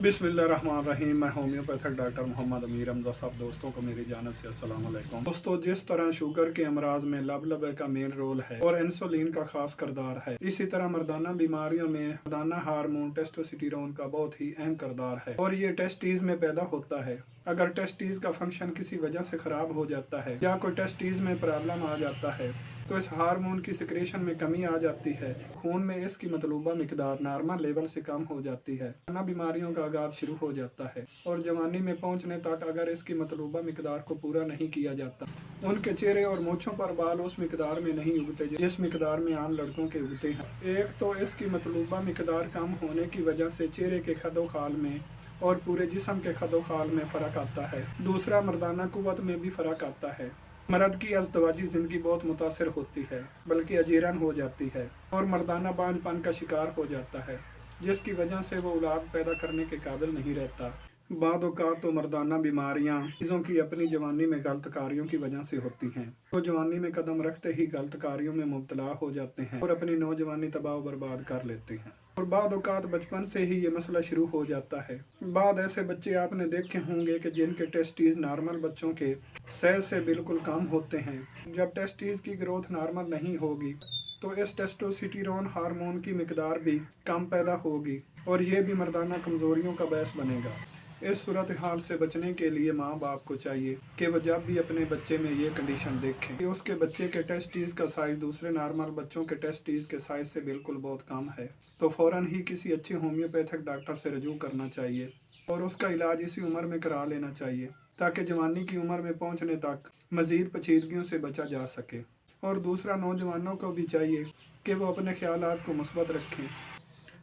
बिस्मिल्लाहिर्रहमानिर्रहीम। मैं homeopathic doctor Mohammad Amir Hamza. सब दोस्तों को मेरी जानब से अस्सलाम वालेकुम। दोस्तों, जिस तरह शुगर के अमराज में लबलबे का मेन रोल है और इंसुलिन का खास किरदार है, इसी तरह मर्दाना बीमारियों में मर्दाना हार्मोन टेस्टोस्टेरोन का बहुत ही अहम किरदार है और ये टेस्टीज में पैदा होता है। अगर टेस्टीज का फंक्शन किसी वजह से खराब हो जाता है या कोई टेस्टीज में प्रॉब्लम आ जाता है तो इस हार्मोन की सिक्रेशन में कमी आ जाती है। खून में इसकी मतलूबा मिकदार नॉर्मल लेवल से कम हो जाती है। खाना बीमारियों का आगाज शुरू हो जाता है और जवानी में पहुंचने तक अगर इसकी मतलूबा मिकदार को पूरा नहीं किया जाता, उनके चेहरे और मूंछों पर बाल उस मिकदार में नहीं उगते जिस मिकदार में आम लड़कों के उगते हैं। एक तो इसकी मतलूबा मिकदार कम होने की वजह से चेहरे के खदोखाल में और पूरे जिस्म के खदोखाल में फ़र्क आता है। दूसरा, मर्दाना कुव्वत में भी फ़र्क आता है। मर्द की अज़दवाजी ज़िंदगी बहुत मुतासर होती है, बल्कि अजीरन हो जाती है और मर्दाना बांझपन का शिकार हो जाता है, जिसकी वजह से वो औलाद पैदा करने के काबिल नहीं रहता। बाद औक़ात तो मर्दाना बीमारियाँ चीज़ों की अपनी जवानी में गलत कार्यों की वजह से होती हैं। वो जवानी में कदम रखते ही गलत कार्यों में मुब्तला हो जाते हैं और अपनी नौजवानी तबाह बर्बाद कर लेते हैं। और बाद औक़ात बचपन से ही ये मसला शुरू हो जाता है। बाद ऐसे बच्चे आपने देखे होंगे कि जिनके टेस्टीज नॉर्मल बच्चों के साइज से बिल्कुल कम होते हैं। जब टेस्टीज की ग्रोथ नॉर्मल नहीं होगी तो इस टेस्टोस्टेरोन हार्मोन की मिकदार भी कम पैदा होगी और ये भी मर्दाना कमज़ोरियों का बायस बनेगा। इस सूरत हाल से बचने के लिए माँ बाप को चाहिए कि वह जब भी अपने बच्चे में ये कंडीशन देखें कि उसके बच्चे के टेस्टीज का साइज़ दूसरे नॉर्मल बच्चों के टेस्टीज के साइज़ से बिल्कुल बहुत कम है, तो फ़ौरन ही किसी अच्छे होम्योपैथिक डॉक्टर से रजू करना चाहिए और उसका इलाज इसी उम्र में करा लेना चाहिए ताकि जवानी की उम्र में पहुँचने तक मज़ीद पेचीदगियों से बचा जा सके। और दूसरा, नौजवानों को भी चाहिए कि वो अपने ख्यालात को मुस्बत रखें।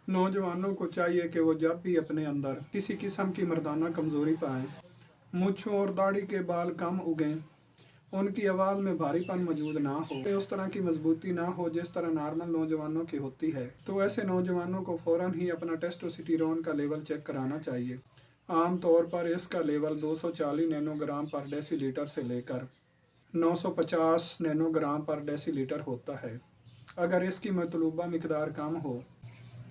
नौजवानों को चाहिए कि वो जब भी अपने अंदर किसी किस्म की मर्दाना कमज़ोरी पाएँ, मूंछों और दाढ़ी के बाल कम उगें, उनकी आवाज़ में भारीपन मौजूद ना हो, उस तरह की मजबूती ना हो जिस तरह नॉर्मल नौजवानों की होती है, तो ऐसे नौजवानों को फ़ौरन ही अपना टेस्टोस्टेरोन का लेवल चेक कराना चाहिए। आम तौर पर इसका लेवल 240 नैनोग्राम पर डेसीलीटर से लेकर 950 नैनोग्राम पर डेसीलीटर होता है। अगर इसकी मतलूबा मिकदार कम हो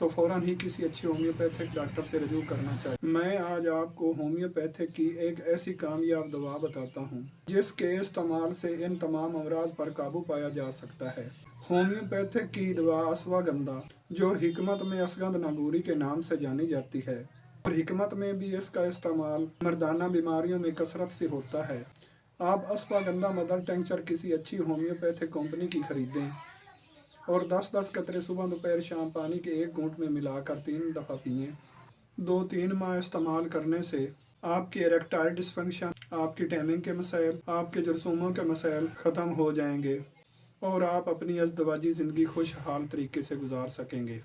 तो फ़ौरन ही किसी अच्छे होम्योपैथिक डॉक्टर से रजू करना चाहिए। मैं आज आपको होम्योपैथिक की एक ऐसी कामयाब दवा बताता हूँ जिसके इस्तेमाल से इन तमाम अमराज पर काबू पाया जा सकता है। होम्योपैथिक की दवा अश्वगंधा, जो हिकमत में असगंध नागूरी के नाम से जानी जाती है और हिकमत में भी इसका इस्तेमाल मर्दाना बीमारियों में कसरत से होता है। आप अश्वगंधा मदर टेंचर किसी अच्छी होम्योपैथिक कंपनी की खरीदें और 10-10 कतरे सुबह दोपहर शाम पानी के एक घूंट में मिलाकर 3 दफ़ा पिएँ। 2-3 माह इस्तेमाल करने से आपकी इरेक्टाइल डिस्फंक्शन, आपकी टाइमिंग के मसाइल, आपके जरसूमों के मसाइल ख़त्म हो जाएंगे और आप अपनी अज़दवाजी ज़िंदगी खुशहाल तरीके से गुजार सकेंगे।